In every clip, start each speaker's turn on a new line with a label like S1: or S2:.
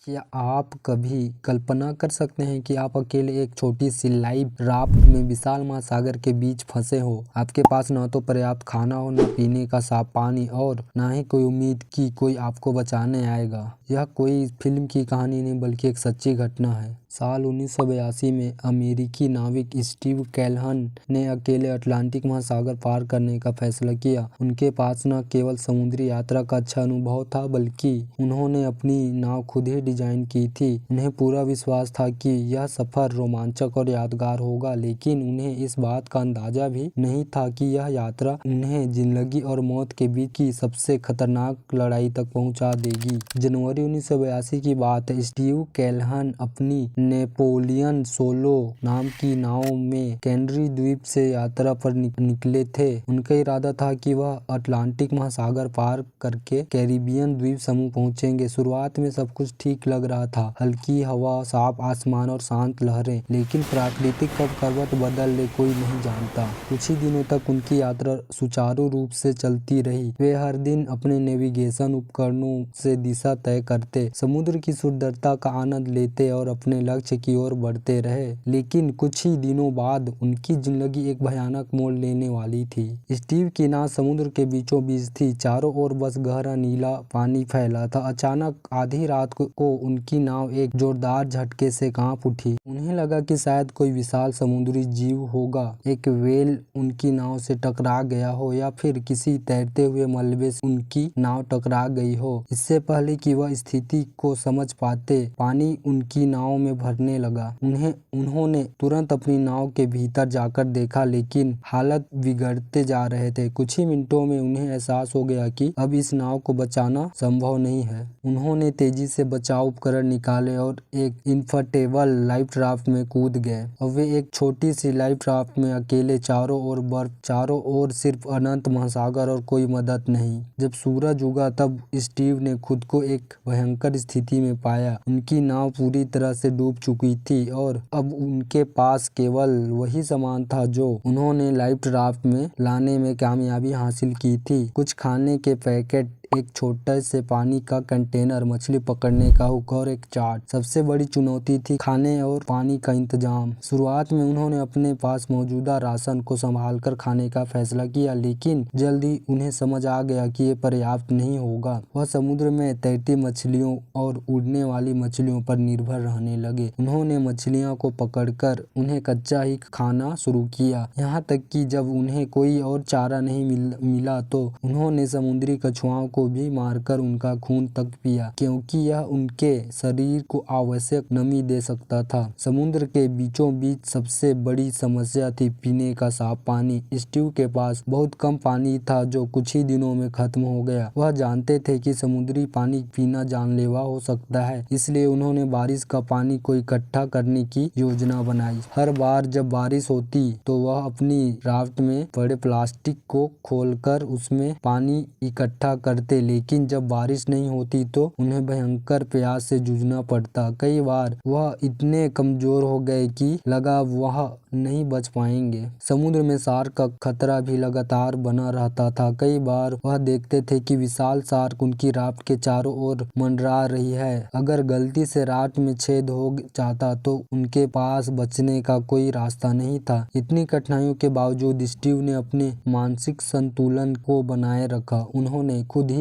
S1: क्या आप कभी कल्पना कर सकते हैं कि आप अकेले एक छोटी सी लाइव राफ्ट में विशाल महासागर के बीच फंसे हो। आपके पास न तो पर्याप्त खाना हो, न पीने का साफ पानी और न ही कोई उम्मीद कि कोई आपको बचाने आएगा। यह कोई फिल्म की कहानी नहीं बल्कि एक सच्ची घटना है। साल 1982 में अमेरिकी नाविक स्टीव कैल्हन ने अकेले अटलांटिक महासागर पार करने का फैसला किया। उनके पास न केवल समुद्री यात्रा का अच्छा अनुभव था बल्कि उन्होंने अपनी नाव खुद ही डिजाइन की थी। उन्हें पूरा विश्वास था कि यह सफर रोमांचक और यादगार होगा, लेकिन उन्हें इस बात का अंदाजा भी नहीं था कि यह यात्रा उन्हें जिंदगी और मौत के बीच की सबसे खतरनाक लड़ाई तक पहुंचा देगी। जनवरी 1982 की बात है। स्टीव कैल्हन अपनी नेपोलियन सोलो नाम की नाव में कैनरी द्वीप से यात्रा पर निकले थे। उनका इरादा था कि वह अटलांटिक महासागर पार करके कैरिबियन द्वीप समूह पहुंचेंगे। शुरुआत में सब कुछ ठीक लग रहा था, हल्की हवा, साफ आसमान और शांत लहरें, लेकिन प्राकृतिक कब करवट बदल ले कोई नहीं जानता। कुछ ही दिनों तक उनकी यात्रा सुचारू रूप से चलती रही। वे हर दिन अपने नेविगेशन उपकरणों से दिशा तय करते, समुद्र की सुंदरता का आनंद लेते और अपने लक्ष्य की ओर बढ़ते रहे। लेकिन कुछ ही दिनों बाद उनकी जिंदगी एक भयानक मोड़ लेने वाली थी। स्टीव की नाव समुद्र के बीचों बीच थी, चारों ओर बस गहरा नीला पानी फैला था। अचानक आधी रात को उनकी नाव एक जोरदार झटके से कांप उठी। उन्हें लगा कि शायद कोई विशाल समुद्री जीव होगा, एक व्हेल उनकी नाव से टकरा गया हो या फिर किसी तैरते हुए मलबे से उनकी नाव टकरा गई हो। इससे पहले कि वह स्थिति को समझ पाते, पानी उनकी नाव में भरने लगा। उन्होंने तुरंत अपनी नाव के भीतर जाकर देखा, लेकिन हालात बिगड़ते जा रहे थे। कुछ ही मिनटों में उन्हें एहसास हो गया कि अब इस नाव को बचाना संभव नहीं है। उन्होंने तेजी से बचाव उपकरण निकाले और एक इंफर्टेबल लाइफ राफ्ट में कूद गए। अब वे एक छोटी सी लाइफ राफ्ट में अकेले, चारों ओर बर्फ, चारों ओर सिर्फ अनंत महासागर और कोई मदद नहीं। जब सूरज उगा तब स्टीव ने खुद को एक भयंकर स्थिति में पाया। उनकी नाव पूरी तरह से डूब चुकी थी और अब उनके पास केवल वही सामान था जो उन्होंने लाइफ राफ्ट में लाने में कामयाबी हासिल की थी। कुछ खाने के पैकेट, एक छोटे से पानी का कंटेनर, मछली पकड़ने का हुक और एक चार्ट। सबसे बड़ी चुनौती थी खाने और पानी का इंतजाम। शुरुआत में उन्होंने अपने पास मौजूदा राशन को संभालकर खाने का फैसला किया, लेकिन जल्दी उन्हें समझ आ गया कि ये पर्याप्त नहीं होगा। वह समुद्र में तैरती मछलियों और उड़ने वाली मछलियों पर निर्भर रहने लगे। उन्होंने मछलियों को पकड़कर उन्हें कच्चा ही खाना शुरू किया, यहाँ तक कि जब उन्हें कोई और चारा नहीं मिला तो उन्होंने समुद्री कछुओं को भी मारकर उनका खून तक पिया, क्योंकि यह उनके शरीर को आवश्यक नमी दे सकता था। समुद्र के बीचों बीच सबसे बड़ी समस्या थी पीने का साफ पानी। स्टीव के पास बहुत कम पानी था जो कुछ ही दिनों में खत्म हो गया। वह जानते थे कि समुद्री पानी पीना जानलेवा हो सकता है, इसलिए उन्होंने बारिश का पानी को इकट्ठा करने की योजना बनाई। हर बार जब बारिश होती तो वह अपनी राफ्ट में पड़े प्लास्टिक को खोलकर उसमें पानी इकट्ठा करते, लेकिन जब बारिश नहीं होती तो उन्हें भयंकर प्यास से जूझना पड़ता। कई बार वह इतने कमजोर हो गए कि लगा वह नहीं बच पाएंगे। समुद्र में शार्क का खतरा भी लगातार बना रहता था। कई बार वह देखते थे कि विशाल शार्क उनकी राफ्ट के चारों ओर मंडरा रही है। अगर गलती से राफ्ट में छेद हो जाता तो उनके पास बचने का कोई रास्ता नहीं था। इतनी कठिनाइयों के बावजूद स्टीव ने अपने मानसिक संतुलन को बनाए रखा। उन्होंने खुद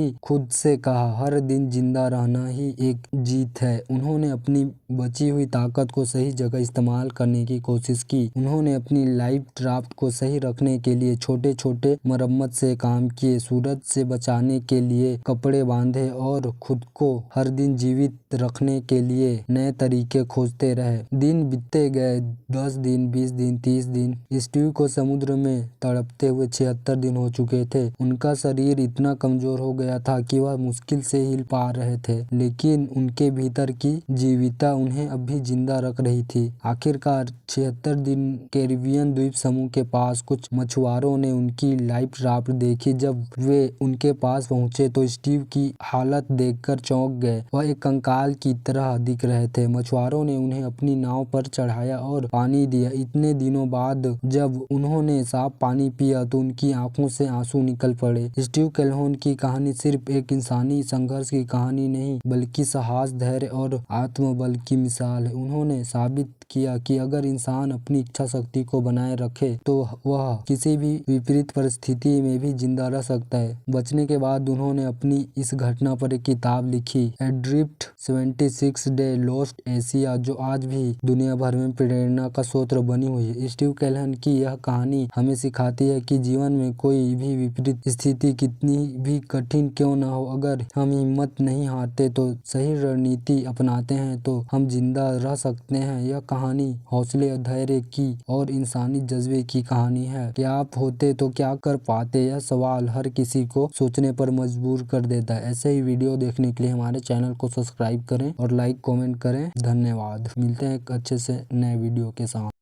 S1: से कहा, हर दिन जिंदा रहना ही एक जीत है। उन्होंने अपनी बची हुई ताकत को सही जगह इस्तेमाल करने की कोशिश की। उन्होंने अपनी लाइफ राफ्ट को सही रखने के लिए छोटे छोटे मरम्मत से काम किए, सूरज से बचाने के लिए कपड़े बांधे और खुद को हर दिन जीवित रखने के लिए नए तरीके खोजते रहे। दिन बीतते गए, 10 दिन, 20 दिन, 30 दिन। स्टीव को समुद्र में तड़पते हुए 76 दिन हो चुके थे। उनका शरीर इतना कमजोर हो गया था कि वह मुश्किल से हिल पा रहे थे, लेकिन उनके भीतर की जीविता उन्हें अब भी जिंदा रख रही थी। आखिरकार 76 दिन कैरिबियन द्वीप समूह के पास कुछ मछुआरों ने उनकी लाइफ राफ्ट देखी। जब वे उनके पास पहुंचे तो स्टीव की हालत देखकर चौंक गए। वह एक कंकाल की तरह दिख रहे थे। मछुआरों ने उन्हें अपनी नाव पर चढ़ाया और पानी दिया। इतने दिनों बाद जब उन्होंने साफ पानी पिया तो उनकी आंखों से आंसू निकल पड़े। स्टीव कैल्होन की कहानी सिर्फ एक इंसानी संघर्ष की कहानी नहीं, बल्कि साहस, धैर्य और आत्मबल की मिसाल है। उन्होंने साबित किया कि अगर इंसान अपनी इच्छा शक्ति को बनाए रखे तो वह किसी भी विपरीत परिस्थिति में भी जिंदा रह सकता है। बचने के बाद उन्होंने अपनी इस घटना पर एक किताब लिखी, एड्रिफ्ट 76 डे लॉस्ट एशिया, जो आज भी दुनिया भर में प्रेरणा का स्रोत बनी हुई है। स्टीव कैल्होन की यह कहानी हमें सिखाती है कि जीवन में कोई भी विपरीत स्थिति कितनी भी कठिन क्यों न हो, अगर हम हिम्मत नहीं हारते तो सही रणनीति अपनाते हैं तो हम जिंदा रह सकते हैं। यह कहानी हौसले, धैर्य की और इंसानी जज्बे की कहानी है कि आप होते तो क्या कर पाते। यह सवाल हर किसी को सोचने पर मजबूर कर देता है। ऐसे ही वीडियो देखने के लिए हमारे चैनल को सब्सक्राइब करें और लाइक कमेंट करें। धन्यवाद। मिलते हैं एक अच्छे से नए वीडियो के साथ।